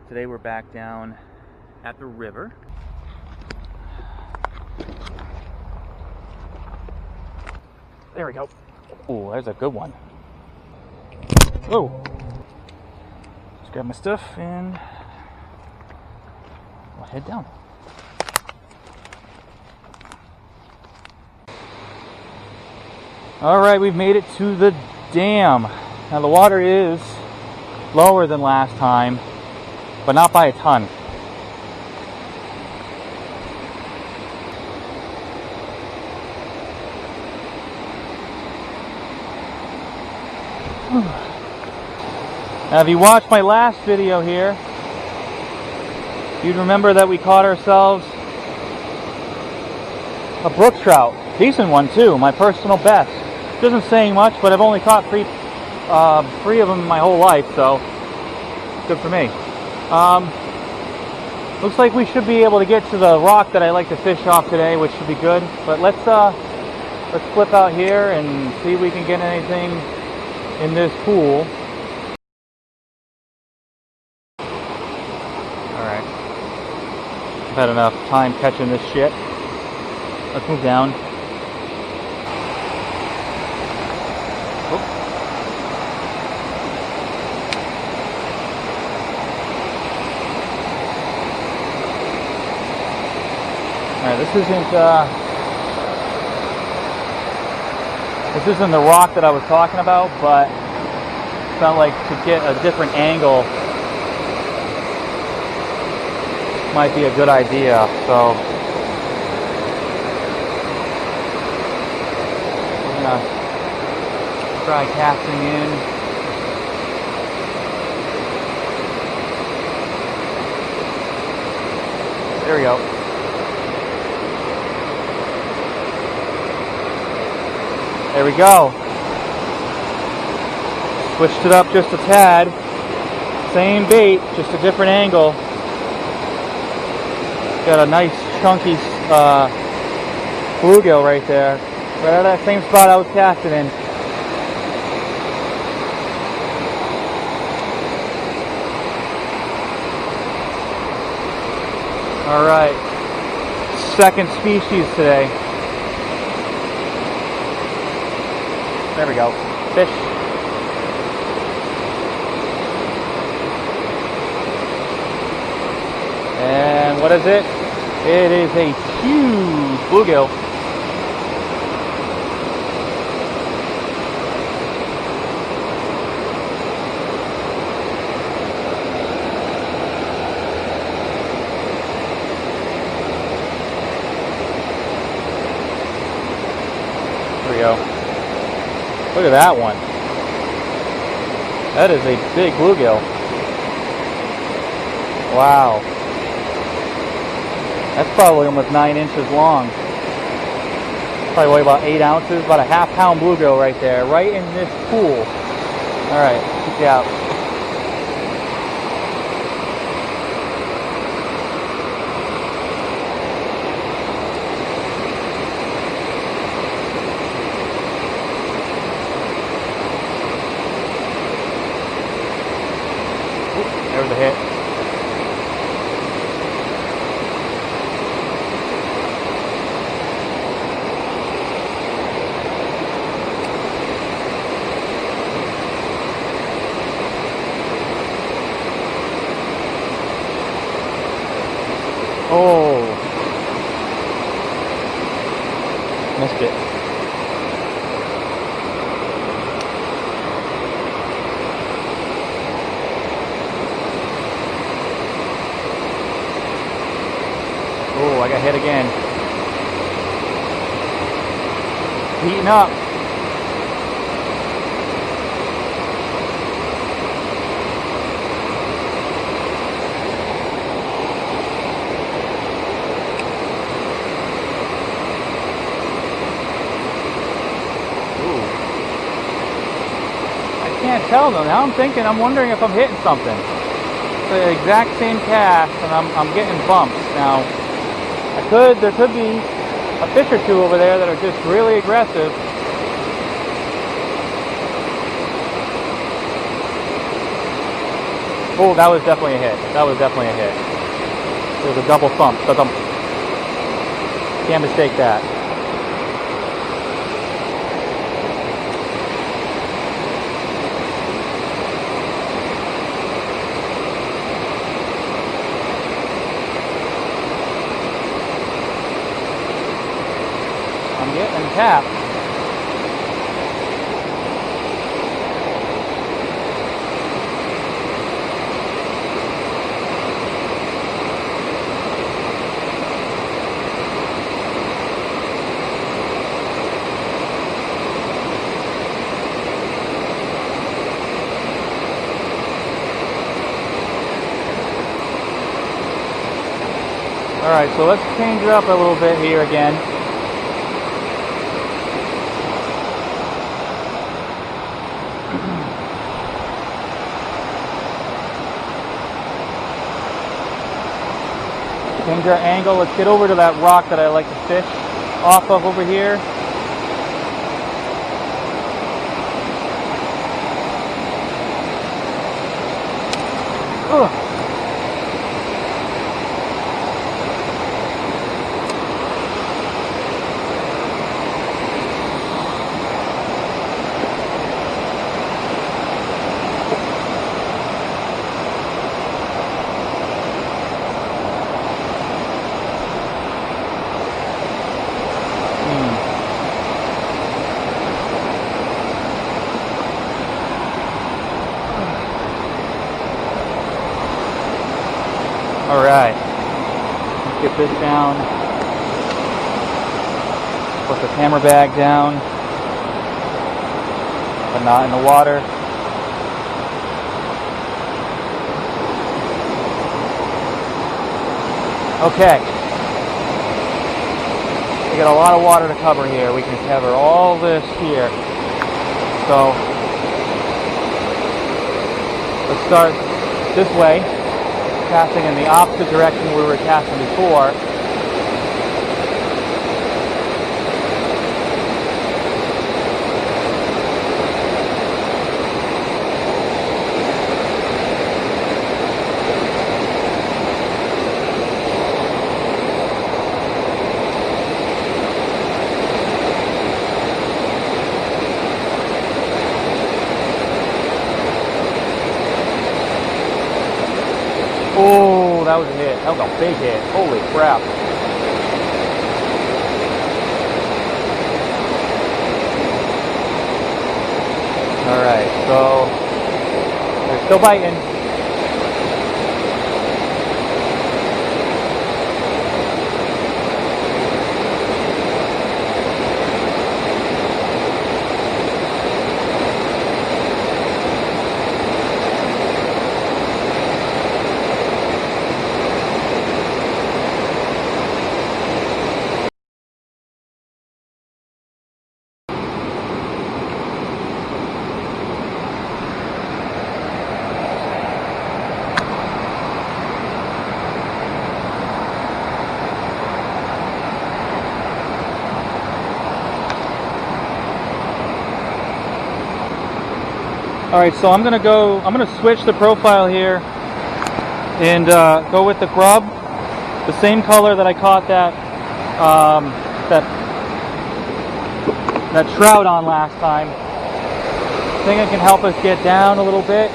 Today we're back down at the river. There we go. Oh, there's a good one. Whoa. Just grab my stuff and we'll head down. Alright, we've made it to the dam. Now the water is lower than last time, but not by a ton. Now if you watched my last video here, you'd remember that we caught ourselves a brook trout. Decent one too, my personal best. It isn't saying much, but I've only caught three of them in my whole life, so good for me. Looks like we should be able to get to the rock that I like to fish off today, which should be good. But let's flip out here and see if we can get anything in this pool. Alright. I've had enough time catching this shit. Let's move down. Alright, this isn't the rock that I was talking about, but it felt like to get a different angle might be a good idea. So we're gonna try casting in. There we go. There we go. Switched it up just a tad. Same bait, just a different angle. Got a nice chunky bluegill right there. Right at that same spot I was casting in. Alright. Second species today. There we go. Fish. And what is it? It is a huge bluegill. There we go. Look at that one. That is a big bluegill. Wow. That's probably almost 9 inches long. Probably weigh about 8 ounces, about a half-pound bluegill right there, right in this pool. All right, check it out. There's a hit. Oh, missed it. Oh, I got hit again. Heating up. I can't tell though. Now I'm wondering if I'm hitting something. It's the exact same cast, and I'm getting bumps now. There could be a fish or two over there that are just really aggressive. Oh, that was definitely a hit. That was definitely a hit. It was a double thump. Can't mistake that. I'm getting tapped. Alright, so let's change it up a little bit here again. Change our angle. Let's get over to that rock that I like to fish off of over here. Ugh. Alright, let's get this down, put the camera bag down, but not in the water. Okay, we got a lot of water to cover here. We can cover all this here. So, let's start this way, casting in the opposite direction we were casting before. Oh, that was a hit. That was a big hit. Holy crap. Alright, so they're still biting. Alright, so I'm gonna switch the profile here and go with the grub, the same color that I caught that trout on last time. I think it can help us get down a little bit.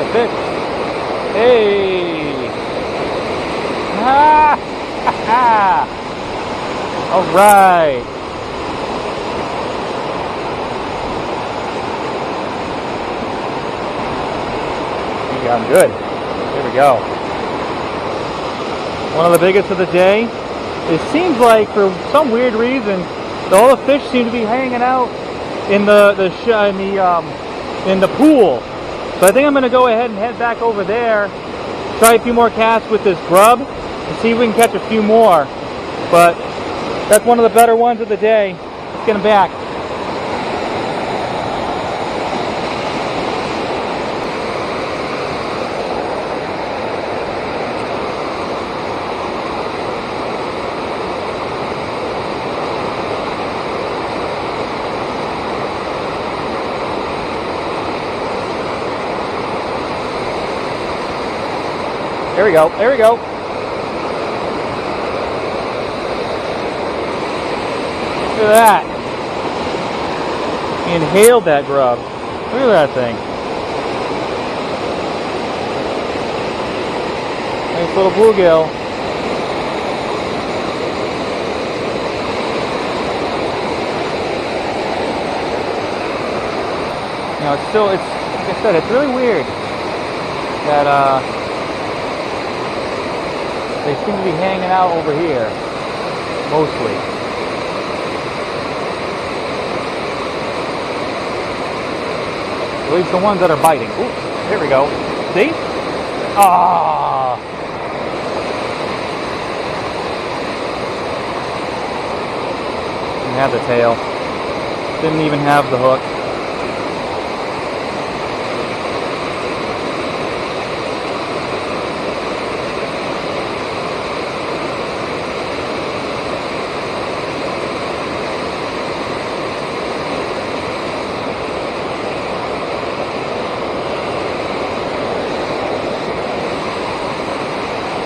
Fish. Hey! Ah! Ha ha! All right. Yeah, I'm good. Here we go. One of the biggest of the day. It seems like for some weird reason, all the fish seem to be hanging out in the pool. So I think I'm going to go ahead and head back over there, try a few more casts with this grub, and see if we can catch a few more. But that's one of the better ones of the day. Let's get him back. There we go, there we go. Look at that. He inhaled that grub. Look at that thing. Nice little bluegill. You know, it's like I said, it's really weird that they seem to be hanging out over here, mostly. At least the ones that are biting. Ooh, there we go. See? Ah! Didn't have the tail. Didn't even have the hook.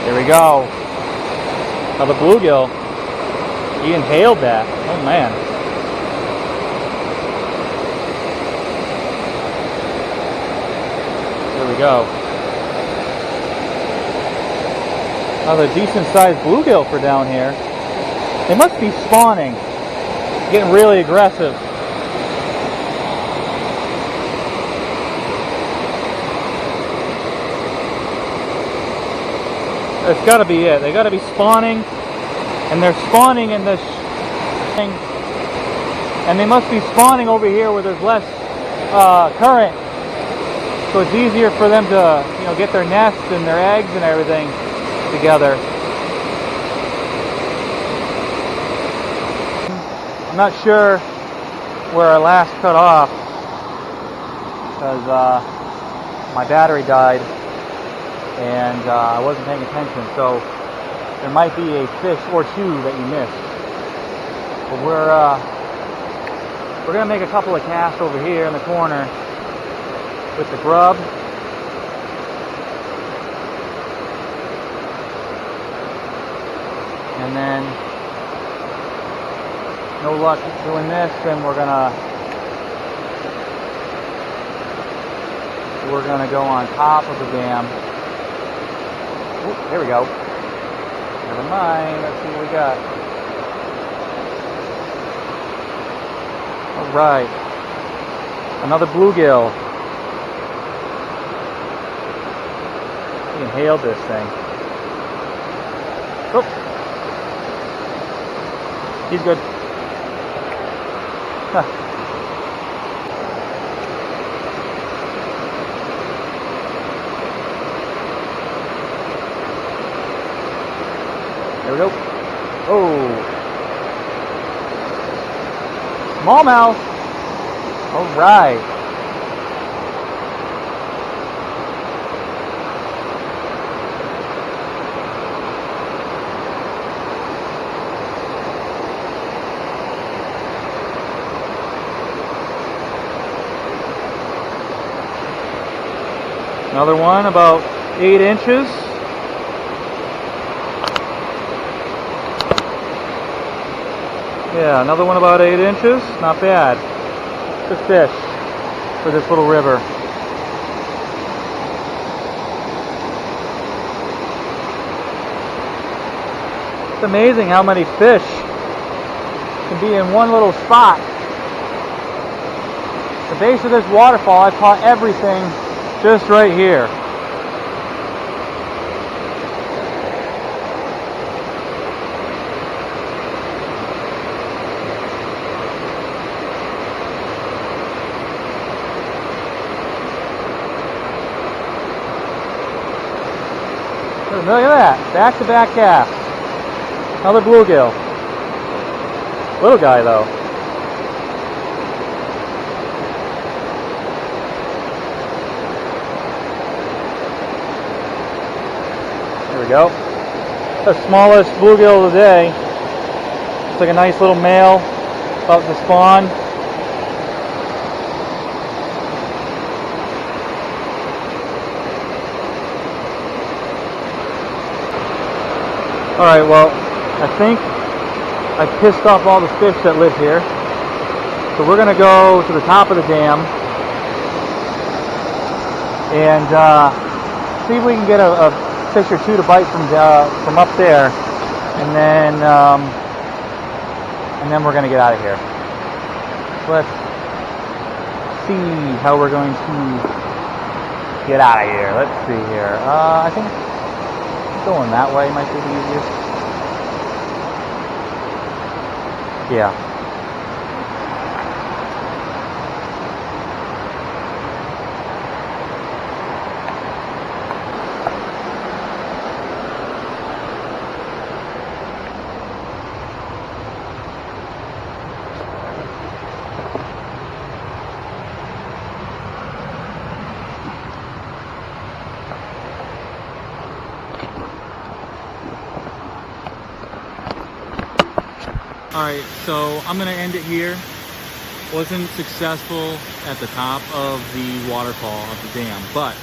There we go. Another bluegill. He inhaled that. Oh man. There we go. Another decent sized bluegill for down here. They must be spawning. Getting really aggressive. That's got to be it. They got to be spawning, and they're spawning in this thing, and they must be spawning over here where there's less current, so it's easier for them to, you know, get their nests and their eggs and everything together. I'm not sure where I last cut off because my battery died. And I wasn't paying attention, so there might be a fish or two that you missed. But we're gonna make a couple of casts over here in the corner with the grub. And then, no luck doing this, then we're gonna go on top of the dam. Ooh, there we go. Never mind. Let's see what we got. All right. Another bluegill. He inhaled this thing. Oh. He's good. Huh. There we go. Oh. Smallmouth. All right. Another one about 8 inches. Yeah, another one about 8 inches. Not bad. Good fish for this little river. It's amazing how many fish can be in one little spot. The base of this waterfall, I've caught everything just right here. Look at that. Back-to-back cast. Another bluegill. Little guy though. There we go. The smallest bluegill of the day. It's like a nice little male about to spawn. Alright, well, I think I pissed off all the fish that live here. So we're going to go to the top of the dam and see if we can get a fish or two to bite from up there, and then we're going to get out of here. Let's see how we're going to get out of here. Let's see here. I think going that way might be the easiest. Yeah. Alright, so I'm going to end it here. Wasn't successful at the top of the waterfall of the dam, but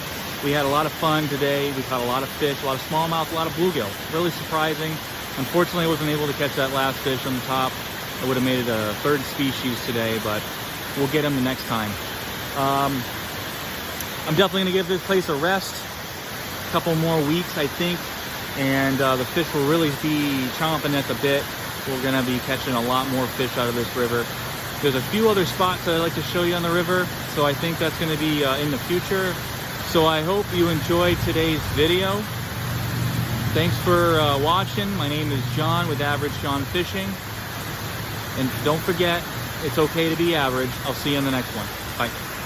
we had a lot of fun today. We caught a lot of fish, a lot of smallmouth, a lot of bluegill. Really surprising. Unfortunately, I wasn't able to catch that last fish on the top. I would have made it a third species today, but we'll get him the next time. I'm definitely going to give this place a rest. A couple more weeks, I think, and the fish will really be chomping at the bit. We're going to be catching a lot more fish out of this river. There's a few other spots that I'd like to show you on the river, so I think that's going to be in the future. So I hope you enjoyed today's video. Thanks for watching. My name is John with Average John Fishing. And don't forget, it's okay to be average. I'll see you in the next one. Bye.